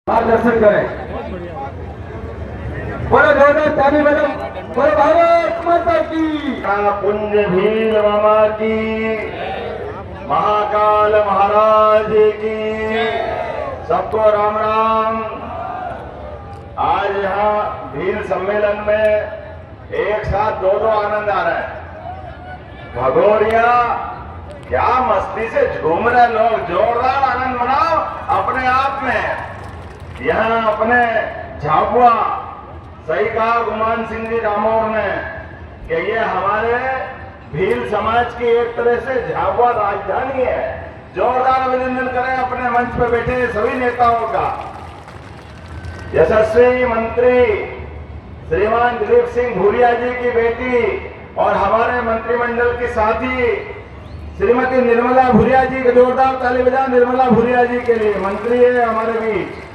मार्गदर्शन करें। बोलो जोरदार ताली बजाओ, बोलो भारत माता की। कुंज भील मामा की, महाकाल महाराज की, सबको राम राम। आज यहाँ भील सम्मेलन में एक साथ दो आनंद आ रहा है। भगोरिया क्या मस्ती से झूम रहे लोग, जोरदार आनंद मनाओ अपने आप में। यहाँ अपने झाबुआ सही कहा गुमान सिंह जी डामोर ने कि ये हमारे भील समाज की एक तरह से झाबुआ राजधानी है। जोरदार अभिनंदन करें अपने मंच पर बैठे सभी नेताओं का। यशस्वी मंत्री श्रीमान दिलीप सिंह भूरिया जी की बेटी और हमारे मंत्रिमंडल के साथी श्रीमती निर्मला भूरिया जी के जोरदार ताली बजाओ निर्मला भूरिया जी के लिए। मंत्री है हमारे बीच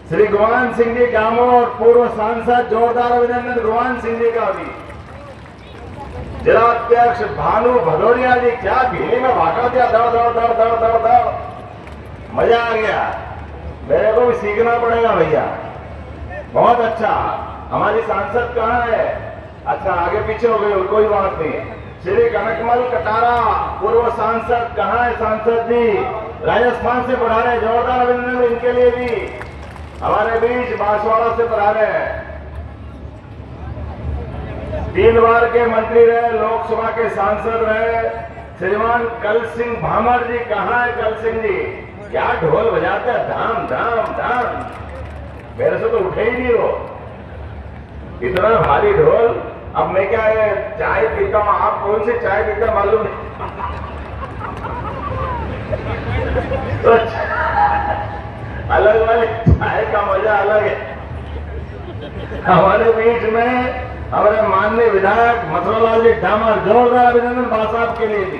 श्री गुमान सिंह जी डामोर, पूर्व सांसद, जोरदार अभिनंदन गुमान सिंह जी का भी। जिला अध्यक्ष भानु भदौरिया जी, क्या भीली में भागा दिया, दौड़ दौड़ दौड़ दौड़ दौड़ दौड़, मजा आ गया। मेरे को भी सीखना पड़ेगा भैया, बहुत अच्छा। हमारी सांसद कहाँ है? अच्छा आगे पीछे हो गई, कोई बात नहीं। श्री कनकमल कटारा पूर्व सांसद, कहाँ है सांसद जी? राजस्थान से पढ़ा रहे, जोरदार अभिनंदन इनके लिए भी। हमारे बीच बांसवाड़ा से पढ़ा रहे हैं, 3 बार के मंत्री रहे, लोकसभा के सांसद रहे श्रीमान कल सिंह भामर जी। कहाँ है कल सिंह जी? क्या ढोल बजाते हैं, धाम धाम धाम। मेरे से तो उठे ही नहीं हो, इतना भारी ढोल। अब मैं क्या है चाय पीता हूं, आप कौन सी चाय पीता मालूम नहीं। तो अलग वाले चाय का मजा अलग है। हमारे बीच में हमारे माननीय विधायक मथुरालाल जी डामर, जोरदार अभिनंदन बा साहब के लिए भी।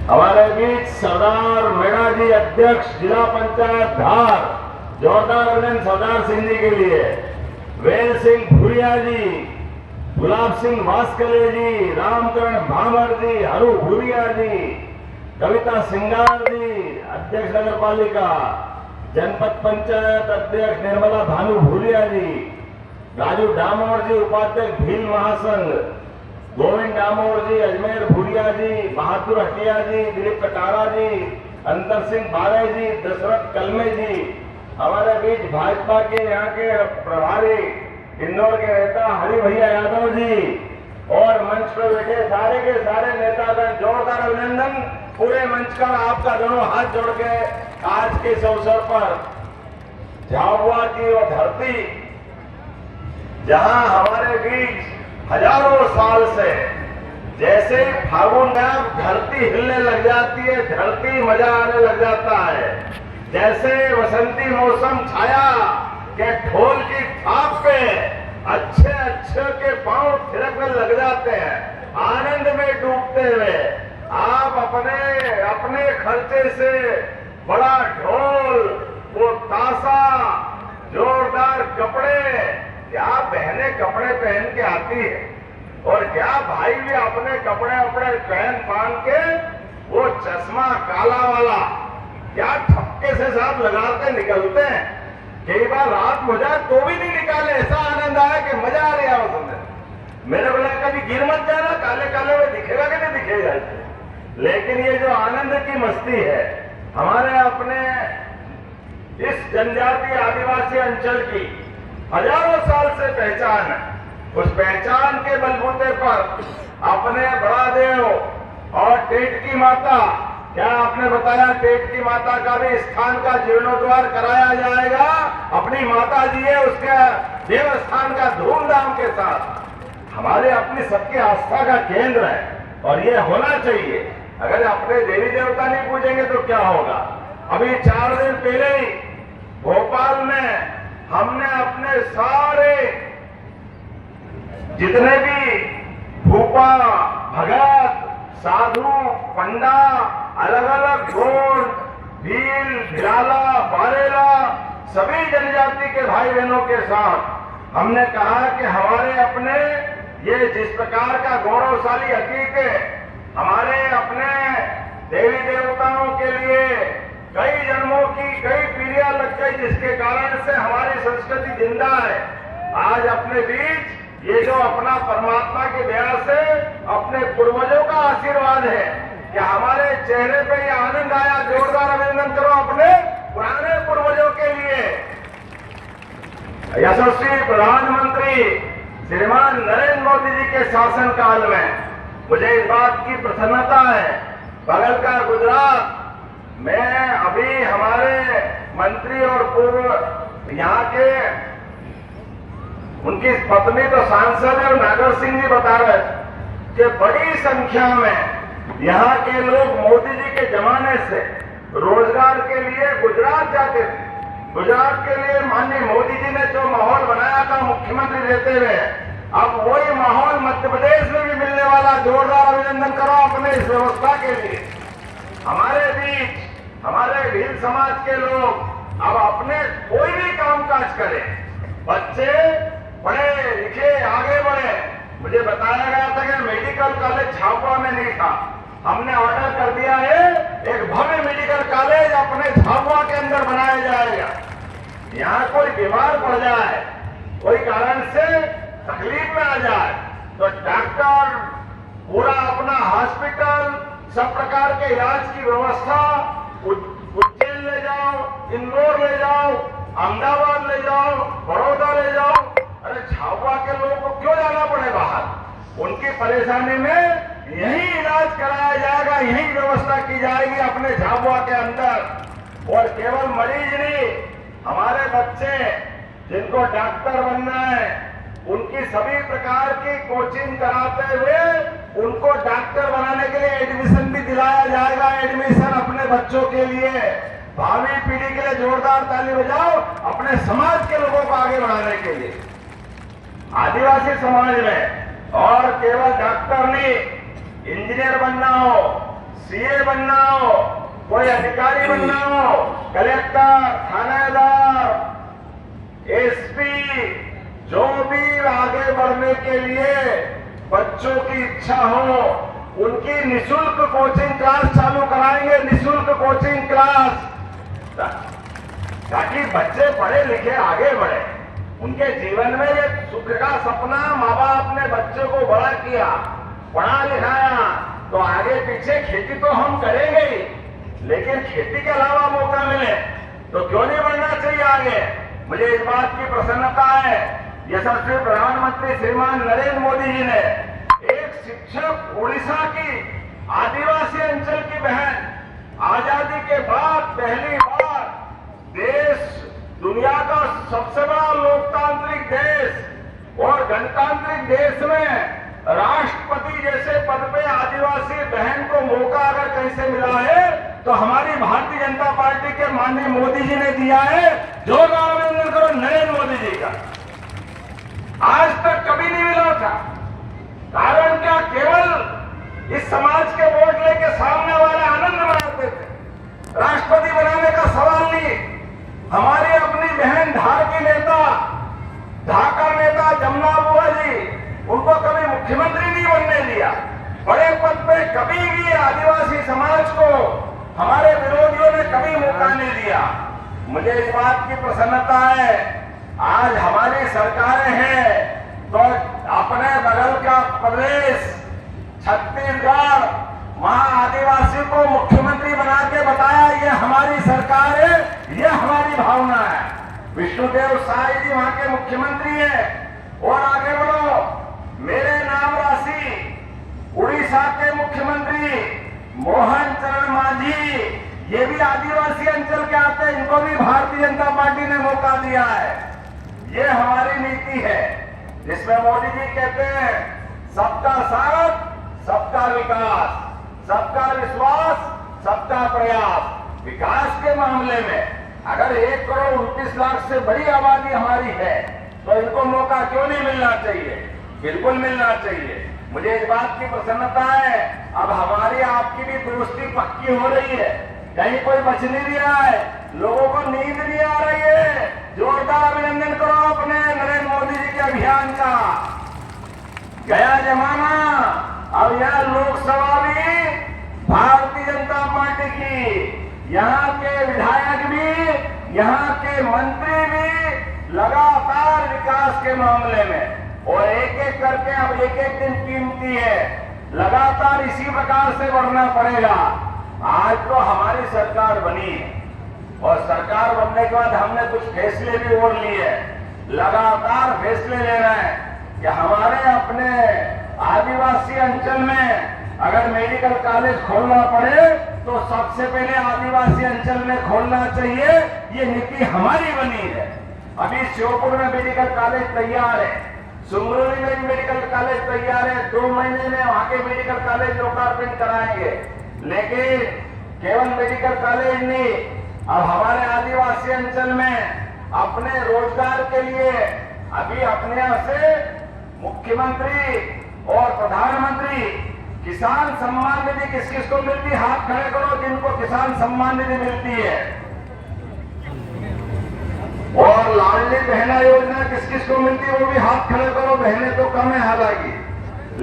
हमारे बीच सरदार मीणा जी, अध्यक्ष जिला पंचायत धार, जोरदार अभिनंदन सरदार सिंह जी के लिए। वेल सिंह भूरिया जी, गुलाब सिंह वास्कले जी, रामकरण भामर जी, हरू भूरिया जी, कविता सिंगार जी, अध्यक्ष नगर पालिका, जनपद पंचायत अध्यक्ष निर्मला भानु भूरिया जी, राजू डामोर जी, उपाध्यक्ष भील महासंघ, गोविंद डामोर जी, अजमेर भूरिया जी, बहादुर हटिया जी, दिलीप कटारा जी, अंतर सिंह बारे जी, दशरथ कलमे जी। हमारे बीच भाजपा के यहाँ के प्रभारी इंदौर के नेता हरि भैया यादव जी और मंच पर बैठे सारे के सारे नेतागण, जोरदार अभिनंदन पूरे मंच का। आपका दोनों हाथ जोड़ के आज के इस अवसर पर झाबुआ की वो धरती जहां हमारे बीच हजारों साल से जैसे फागुन में धरती हिलने लग जाती है, धरती मजा आने लग जाता है, जैसे वसंती मौसम छाया के ढोल की थाप पे अच्छे अच्छे के पांव थिरकने लग जाते हैं, आनंद में डूबते हुए। आप अपने अपने खर्चे से बड़ा ढोल, वो ताशा, जोरदार कपड़े, क्या बहनें कपड़े पहन के आती है और क्या भाई भी अपने कपड़े अपने पहन के वो चश्मा काला वाला क्या ठपके से साथ लगाते निकलते हैं। कई बार रात हो जाए तो भी नहीं निकाले, ऐसा आनंद आया कि मजा आ रहा है उसमें। मेरे बोला कभी गिर मत जाना, काले काले में दिखेगा कि नहीं दिखेगा। लेकिन ये जो आनंद की मस्ती है हमारे अपने इस जनजातीय आदिवासी अंचल की हजारों साल से पहचान है, उस पहचान के बलबूते पर अपने बड़ा देव और टेट की माता, क्या आपने बताया टेट की माता का भी स्थान का जीर्णोद्धार कराया जाएगा। अपनी माता जी है, उसके देव स्थान का धूमधाम के साथ। हमारे अपनी सबकी आस्था का केंद्र है और ये होना चाहिए। अगर अपने देवी देवता नहीं पूजेंगे तो क्या होगा। अभी 4 दिन पहले ही भोपाल में हमने अपने सारे जितने भी भूपा, भगत, साधु, पंडा, अलग अलग गोंड, भील, भिलाला, बारेला, सभी जनजाति के भाई बहनों के साथ हमने कहा कि हमारे अपने ये जिस प्रकार का गौरवशाली अतीत है, हमारे अपने देवी देवताओं के लिए कई जन्मों की कई पीढ़ियां लग गई, जिसके कारण से हमारी संस्कृति जिंदा है। आज अपने बीच ये जो अपना परमात्मा की दया से अपने पूर्वजों का आशीर्वाद है कि हमारे चेहरे पे ये आनंद आया। जोरदार अभिनंदन करो अपने पुराने पूर्वजों के लिए। यशस्वी प्रधानमंत्री श्रीमान नरेंद्र मोदी जी के शासनकाल में मुझे इस बात की प्रसन्नता है, बगल का गुजरात में अभी हमारे मंत्री और पूर्व यहाँ के उनकी पत्नी तो सांसद है, नागर सिंह जी बता रहे कि बड़ी संख्या में यहाँ के लोग मोदी जी के जमाने से रोजगार के लिए गुजरात जाते थे। गुजरात के लिए माननीय मोदी जी ने जो माहौल बनाया था मुख्यमंत्री रहते हुए, अब वही माहौल मध्य प्रदेश में भी मिलने वाला। जोरदार अभिनंदन करो अपने इस व्यवस्था के लिए। हमारे बीच हमारे भील समाज के लोग अब अपने कोई भी कामकाज करें, बच्चे पढ़े लिखे आगे बढ़े। मुझे बताया गया था कि मेडिकल कॉलेज झाबुआ में नहीं था, हमने ऑर्डर कर दिया है एक भव्य मेडिकल कॉलेज अपने झाबुआ के अंदर बनाया जाएगा। यहाँ कोई बीमार पड़ जाए, कोई कारण से तकलीफ में आ जाए तो डॉक्टर पूरा अपना हॉस्पिटल सब प्रकार के इलाज की व्यवस्था उज्जैन ले जाओ, इंदौर ले जाओ, अहमदाबाद ले जाओ, बड़ौदा ले जाओ। अरे झाबुआ के लोगों को क्यों जाना पड़े बाहर? उनकी परेशानी में यही इलाज कराया जाएगा, यही व्यवस्था की जाएगी अपने झाबुआ के अंदर। और केवल मरीज नहीं, हमारे बच्चे जिनको डॉक्टर बनना है उनकी सभी प्रकार की कोचिंग कराते हुए उनको डॉक्टर बनाने के लिए एडमिशन भी दिलाया जाएगा। एडमिशन अपने बच्चों के लिए, भावी पीढ़ी के लिए जोरदार ताली बजाओ अपने समाज के लोगों को आगे बढ़ाने के लिए। आदिवासी समाज में और केवल डॉक्टर नहीं, इंजीनियर बनना हो, सीए बनना हो, कोई अधिकारी बनना हो, कलेक्टर, थानेदार, एसपी, जो भी आगे बढ़ने के लिए बच्चों की इच्छा हो उनकी निशुल्क कोचिंग क्लास चालू कराएंगे। निशुल्क कोचिंग क्लास, ताकि बच्चे पढ़े लिखे आगे बढ़े। उनके जीवन में ये सुख का सपना माँ बाप ने बच्चे को बड़ा किया, पढ़ा लिखाया, तो आगे पीछे खेती तो हम करेंगे ही, लेकिन खेती के अलावा मौका मिले तो क्यों नहीं बढ़ना चाहिए आगे। मुझे इस बात की प्रसन्नता है, यशस्वी प्रधानमंत्री श्रीमान नरेंद्र मोदी जी ने एक शिक्षक उड़ीसा की आदिवासी अंचल की बहन आजादी के बाद पहली बार देश, दुनिया का सबसे बड़ा लोकतांत्रिक देश और गणतांत्रिक देश में राष्ट्रपति जैसे पद पे आदिवासी बहन को मौका अगर कहीं से मिला है तो हमारी भारतीय जनता पार्टी के माननीय मोदी जी ने दिया है। जोरदार अभिनंदन करो नरेंद्र मोदी जी का। आज तक कभी नहीं मिला था। कारण क्या? केवल इस समाज के वोट लेके सामने वाले आनंद मनाते थे। राष्ट्रपति बनाने का सवाल नहीं। हमारी अपनी बहन धार की नेता, ढाका नेता जमुना बुआ जी, उनको कभी मुख्यमंत्री नहीं बनने दिया। बड़े पद पे कभी भी आदिवासी समाज को हमारे विरोधियों ने कभी मौका नहीं दिया। मुझे इस बात की प्रसन्नता है, आज हमारी सरकारें हैं तो अपने बगल का प्रदेश छत्तीसगढ़, वहां आदिवासी को मुख्यमंत्री बना के बताया ये हमारी सरकार है, ये हमारी भावना है। विष्णुदेव साय जी वहां के मुख्यमंत्री हैं। और आगे बढ़ो, मेरे नाम राशि उड़ीसा के मुख्यमंत्री मोहन चरण मांझी, ये भी आदिवासी अंचल के आते हैं, इनको भी भारतीय जनता पार्टी ने मौका दिया है। ये हमारी नीति है जिसमें मोदी जी कहते हैं सबका साथ, सबका विकास, सबका विश्वास, सबका प्रयास। विकास के मामले में अगर 1,29,00,000 से बड़ी आबादी हमारी है तो इनको मौका क्यों नहीं मिलना चाहिए? बिल्कुल मिलना चाहिए। मुझे इस बात की प्रसन्नता है, अब हमारी आपकी भी दुरुस्ती पक्की हो रही है, कहीं कोई बच नहीं रहा है, लोगों को नींद नहीं आ रही है। जोरदार अभिनंदन करो अपने नरेंद्र मोदी जी के अभियान का। गया जमाना, अब यह लोकसभा भी भारतीय जनता पार्टी की, यहाँ के विधायक भी, यहाँ के मंत्री भी लगातार विकास के मामले में, और एक एक करके अब एक एक दिन कीमती है, लगातार इसी प्रकार से बढ़ना पड़ेगा। आज तो हमारी सरकार बनी है और सरकार बनने के बाद हमने कुछ फैसले भी ओढ़ लिए, लगातार फैसले ले रहे हैं कि हमारे अपने आदिवासी अंचल में अगर मेडिकल कॉलेज खोलना पड़े तो सबसे पहले आदिवासी अंचल में खोलना चाहिए। ये नीति हमारी बनी है। अभी श्योपुर में मेडिकल कॉलेज तैयार है, सुमरोली में भी मेडिकल कॉलेज तैयार है, 2 महीने में वहां के मेडिकल कॉलेज लोकार्पण कराएंगे। लेकिन केवल मेडिकल कॉलेज नहीं, अब हमारे आदिवासी अंचल में अपने रोजगार के लिए अभी अपने यहां से मुख्यमंत्री और प्रधानमंत्री किसान सम्मान निधि किस किस को मिलती है? हाथ खड़े करो जिनको किसान सम्मान निधि मिलती है। और लाडली बहना योजना किस किस को मिलती है? वो भी हाथ खड़े करो। बहनें तो कम है हालांकि,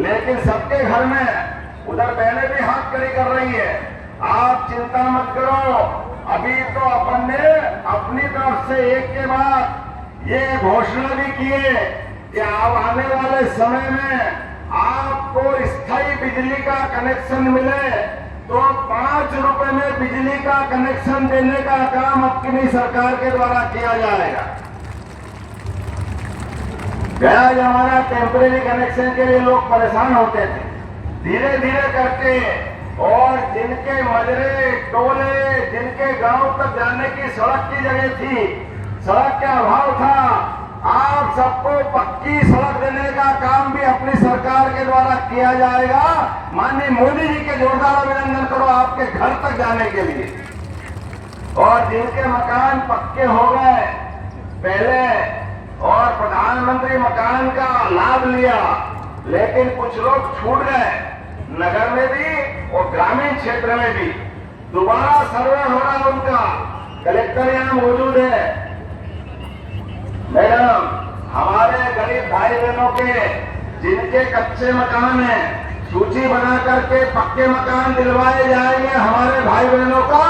लेकिन सबके घर में उधर बहनें भी हाथ खड़ी कर रही है। आप चिंता मत करो, अभी तो अपन ने अपनी तरफ से एक के बाद ये घोषणा भी की है कि अब आने वाले समय में आपको स्थायी बिजली का कनेक्शन मिले तो 5 रुपए में बिजली का कनेक्शन देने का काम अपनी सरकार के द्वारा किया जाएगा। गया जमाना टेम्परेरी कनेक्शन के लिए लोग परेशान होते थे, धीरे धीरे करके, और जिनके मजरे टोले, जिनके गांव तक जाने की सड़क की जगह थी, सड़क का अभाव था, आप सबको पक्की सड़क देने का काम भी अपनी सरकार के द्वारा किया जाएगा। माननीय मोदी जी के जोरदार अभिनंदन करो आपके घर तक जाने के लिए। और जिनके मकान पक्के हो गए पहले और प्रधानमंत्री मकान का लाभ लिया, लेकिन कुछ लोग छूट गए, नगर में भी और ग्रामीण क्षेत्र में भी दोबारा सर्वे हो रहा है उनका। कलेक्टर यहाँ मौजूद है। मैडम, हमारे गरीब भाई बहनों के जिनके कच्चे मकान हैं, सूची बना करके पक्के मकान दिलवाए जाएंगे। हमारे भाई बहनों का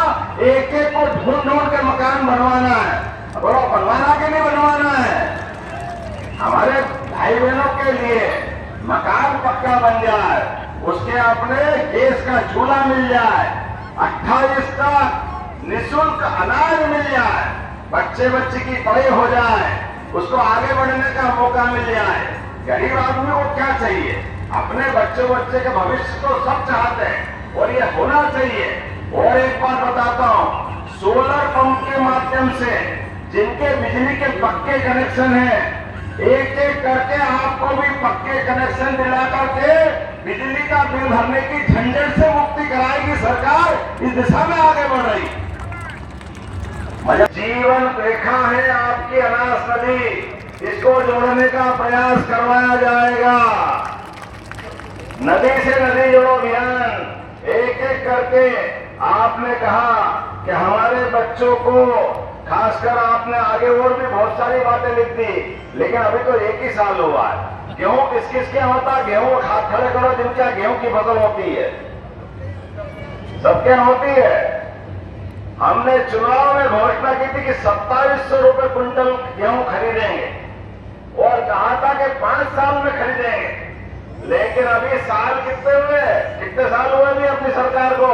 एक एक को ढूंढ ढूंढ के मकान बनवाना है। बोलो, बनवाना कि नहीं बनवाना है? हमारे भाई बहनों के लिए मकान पक्का बन जाए, उसके अपने गैस का चूल्हा मिल जाए, 28 तक निःशुल्क अनाज मिल जाए, बच्चे की पढ़ाई हो जाए, उसको आगे बढ़ने का मौका मिल जाए। गरीब आदमी को क्या चाहिए? अपने बच्चे के भविष्य को सब चाहते हैं और ये होना चाहिए। और एक बात बताता हूँ, सोलर पंप के माध्यम से जिनके बिजली के पक्के कनेक्शन हैं, एक एक करके आपको भी पक्के कनेक्शन दिला करके बिजली का बिल भरने की झंझट से मुक्ति कराएगी सरकार। इस दिशा में आगे बढ़ रही। जीवन रेखा है आपकी अनास नदी, इसको जोड़ने का प्रयास करवाया जाएगा। नदी से नदी जोड़ो अभियान एक एक करके। आपने कहा कि हमारे बच्चों को, खासकर आपने आगे और भी बहुत सारी बातें लिख दी, लेकिन अभी तो 1 ही साल हुआ है। गेहूं किस किस के होता? गेहूं हाथ खड़े करो जिनका गेहूं की फसल होती है। सबके होती है। हमने चुनाव में घोषणा की थी कि 2700 रुपए क्विंटल गेहूं खरीदेंगे और कहा था कि 5 साल में खरीदेंगे। लेकिन अभी साल कितने हुए? कितने साल हुए भी अपनी सरकार को?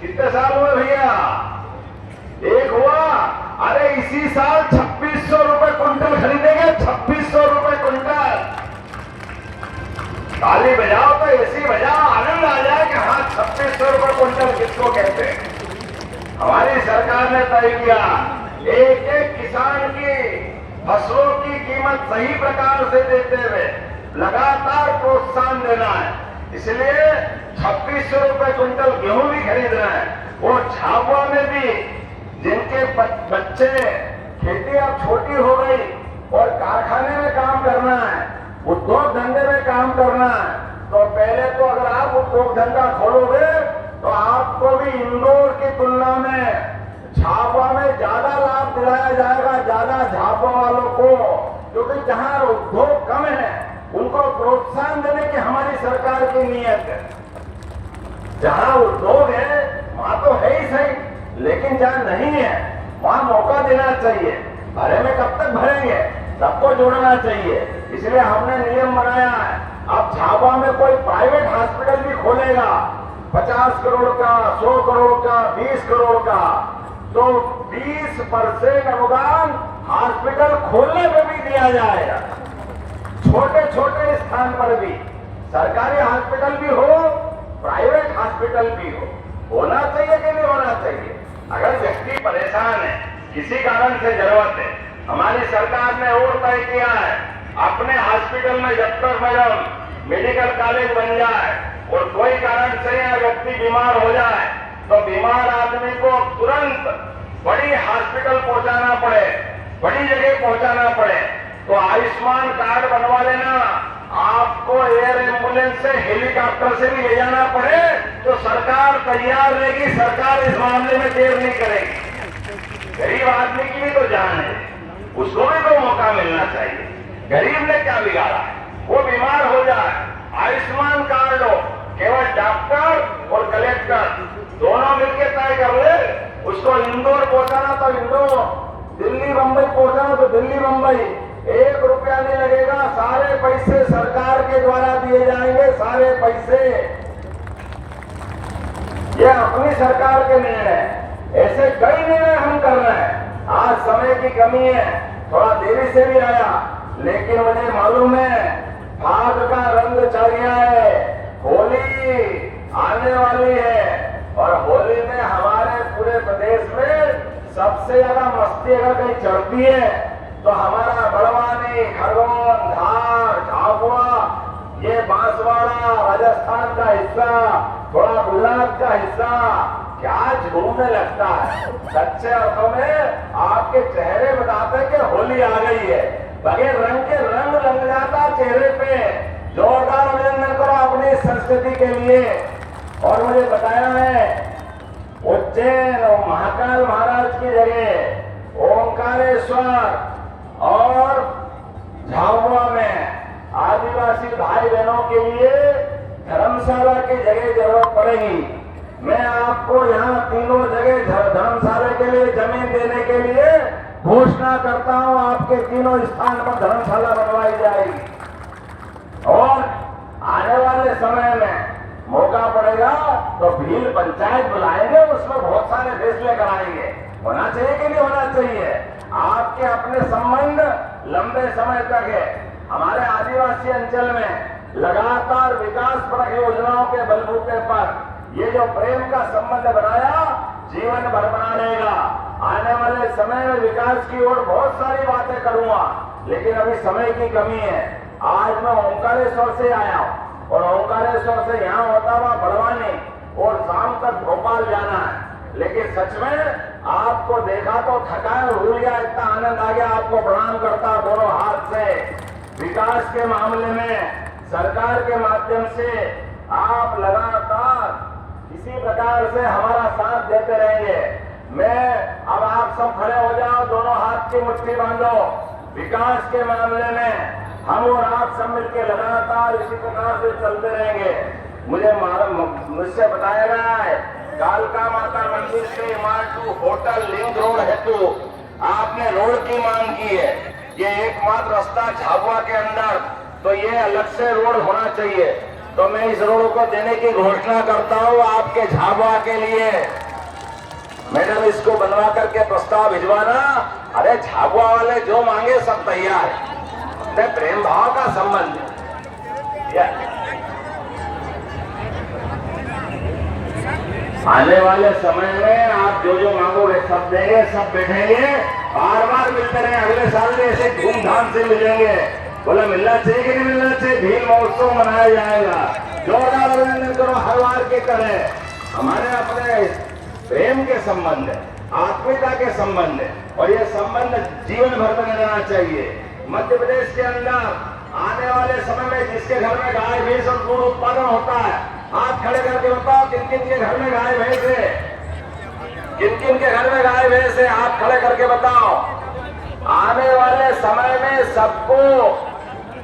कितने साल हुए भैया? 1 हुआ। अरे इसी साल 2600 रुपए क्विंटल खरीदेंगे। 2600 रुपए क्विंटल। ताली बजाओ तो ऐसी बजाओ, आनंद आ जाए कि हाँ 2600 रुपए क्विंटल किसको कहते हैं। हमारी सरकार ने तय किया एक एक किसान की फसलों की कीमत सही प्रकार से देते हुए लगातार प्रोत्साहन देना है। इसलिए 2600 रुपए क्विंटल गेहूं भी खरीद रहे हैं। और झाबुआ में भी जिनके बच्चे, खेती अब छोटी हो गई और कारखाने में काम करना है, उद्योग धंधे में काम करना है, तो पहले तो अगर आप उद्योग धंधा खोलोगे तो आपको भी इंदौर की तुलना में झाबुआ में ज्यादा लाभ दिलाया जाएगा, ज्यादा झाबुआ वालों को, क्योंकि जहां उद्योग कम है उनको प्रोत्साहन देने की हमारी सरकार की नीयत है। जहां उद्योग है वहां तो है ही सही, लेकिन जहाँ नहीं है वहाँ मौका देना चाहिए। भरे में कब तक भरेंगे, सबको जोड़ना चाहिए। इसलिए हमने नियम बनाया है, अब झाबुआ में कोई प्राइवेट हॉस्पिटल भी खोलेगा 50 करोड़ का, 100 करोड़ का, 20 करोड़ का, तो 20% अनुदान हॉस्पिटल खोलने पे भी दिया जाएगा। छोटे छोटे स्थान पर भी, सरकारी हॉस्पिटल भी हो, प्राइवेट हॉस्पिटल भी हो, होना चाहिए कि नहीं होना चाहिए। अगर व्यक्ति परेशान है, किसी कारण से जरूरत है, हमारी सरकार ने और तय किया है अपने हॉस्पिटल में जब तक मैडम मेडिकल कॉलेज बन जाए और कोई कारण से या व्यक्ति बीमार हो जाए तो बीमार आदमी को तुरंत बड़ी हॉस्पिटल पहुंचाना पड़े, बड़ी जगह पहुंचाना पड़े, तो आयुष्मान कार्ड बनवा लेना। आपको एयर एम्बुलेंस से, हेलीकॉप्टर से भी ले जाना पड़े तो सरकार तैयार रहेगी, सरकार इस मामले में देर नहीं करेगी। गरीब आदमी की भी तो जान है, उसको भी तो मौका मिलना चाहिए। गरीब ने क्या बिगाड़ा है, वो बीमार हो जाए, आयुष्मान कार्ड हो, केवल डॉक्टर और कलेक्टर दोनों मिलकर तय कर ले। उसको इंदौर पहुंचाना तो इंदौर, दिल्ली बंबई पहुंचाना तो दिल्ली बंबई, 1 रुपया नहीं लगेगा, सारे पैसे सरकार के द्वारा दिए जाएंगे, सारे पैसे। ये अपनी सरकार के निर्णय, ऐसे कई निर्णय हम कर रहे हैं। आज समय की कमी है, थोड़ा देरी से भी आया, लेकिन मुझे मालूम है फाग का रंग चढ़ गया है, होली आने वाली है और होली में हमारे पूरे प्रदेश में सबसे ज्यादा मस्ती अगर कहीं चढ़ती है तो हमारा बड़वानी, खरगोन, धार, झाबुआ, ये बांसवाड़ा, राजस्थान का हिस्सा, थोड़ा गुजरात का हिस्सा क्या झूमने लगता है। सच्चे अर्थों में आपके चेहरे बताते हैं कि होली आ गई है, बगैर रंग के रंग लग जाता चेहरे पे। जोरदार अभिनंदन करो अपनी संस्कृति के लिए। और मुझे बताया है उज्जैन और महाकाल महाराज की जगह ओंकारेश्वर और झाबुआ में आदिवासी भाई बहनों के लिए धर्मशाला की जगह जरूरत पड़ेगी। मैं आपको यहाँ तीनों जगह धर्मशाला के लिए जमीन देने के लिए घोषणा करता हूँ। आपके तीनों स्थान पर धर्मशाला बनवाई जाएगी और आने वाले समय में मौका पड़ेगा तो भील पंचायत बुलाएंगे, उसमें बहुत सारे फैसले कराएंगे। होना चाहिए कि नहीं होना चाहिए। आपके अपने संबंध लंबे समय तक है। हमारे आदिवासी अंचल में लगातार विकास परक योजनाओं के बलबूते पर ये जो प्रेम का संबंध बनाया जीवन भर बना रहेगा। आने वाले समय में विकास की ओर बहुत सारी बातें करूंगा, लेकिन अभी समय की कमी है। आज मैं ओंकारेश्वर से आया हूँ और ओंकारेश्वर से यहाँ होता हुआ बड़वानी और शाम तक भोपाल जाना है, लेकिन सच में आपको देखा तो थकान भूल गया, इतना आनंद आ गया। आपको प्रणाम करता दोनों हाथ से। विकास के मामले में सरकार के माध्यम से आप लगातार इसी प्रकार से हमारा साथ देते रहेंगे। मैं अब आप सब खड़े हो जाओ, दोनों हाथ की मुट्ठी बांधो। विकास के मामले में हम और आप सब मिलकर लगातार इसी प्रकार से चलते रहेंगे। मुझसे बताया गया है कालका माता मंदिर से इमारतू होटल लिंक रोड हेतु आपने रोड की मांग की है। ये एकमात्र रास्ता झाबुआ के अंदर, तो ये अलग से रोड होना चाहिए। तो मैं इस रोड को देने की घोषणा करता हूँ आपके झाबुआ के लिए। मैडम इसको बनवा करके प्रस्ताव भिजवाना। अरे झाबुआ वाले जो मांगे सब तैयार है, प्रेम भाव का संबंध आने वाले समय में आप जो जो मांगोगे सब देंगे, सब बैठेंगे, बार बार मिलते रहे। अगले साल भी ऐसे धूमधाम से मिलेंगे। बोला मिलना चाहिए कि नहीं मिलना चाहिए। भील महोत्सव मनाया जाएगा। जोरदार अभिनंदन करो हर बार की तरह। हमारे अपने प्रेम के संबंध है, आत्मीयता के संबंध है और ये संबंध जीवन भर में रहना चाहिए। मध्य प्रदेश के अंदर आने वाले समय में जिसके घर में गाय भैंस और दूध उत्पादन होता है, हाथ खड़े करके बताओ किन किन के घर में गाय भैंस है, किन किन के घर में गाय भैंस है, हाथ खड़े करके बताओ। आने वाले समय में सबको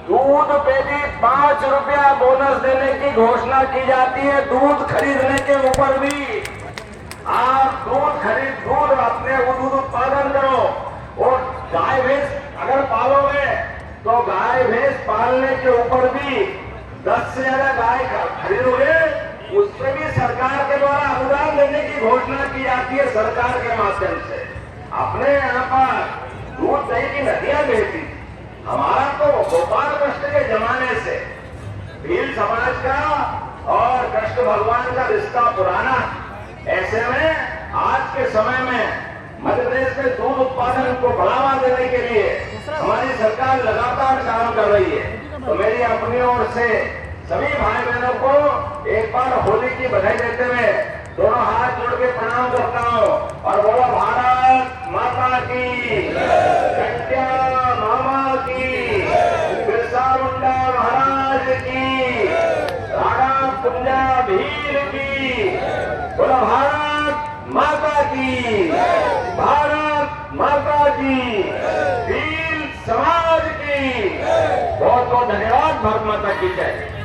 दूध पे भी 5 रुपया बोनस देने की घोषणा की जाती है। दूध खरीदने के ऊपर भी आप दूध अपने दूध उत्पादन करो। और गाय भैंस अगर पालोगे तो गाय भैंस पालने के ऊपर भी 10 से ज्यादा गाय खरीदोगे, उससे भी सरकार के द्वारा अनुदान देने की घोषणा की जाती है सरकार के माध्यम से। अपने यहाँ पर दूध दही की नदियां बहती। हमारा तो गोपाल कृष्ण के जमाने से भील समाज का और कृष्ण भगवान का रिश्ता पुराना। ऐसे में आज के समय में मध्य प्रदेश में दूध उत्पादन को बढ़ावा देने के लिए हमारी सरकार लगातार काम कर रही है। तो मेरी अपनी ओर से सभी भाई बहनों को एक बार होली की बधाई देते हुए दोनों हाथ जोड़ के प्रणाम करता हूँ और बोलो भारत माता की, कट्या मामा की, बिरसा मुंडा महाराज की, राणा कुंजा भील की। बोलो भारत माता की, भारत माता की, भील समाज की। बहुत बहुत धन्यवाद। भारत माता की जय।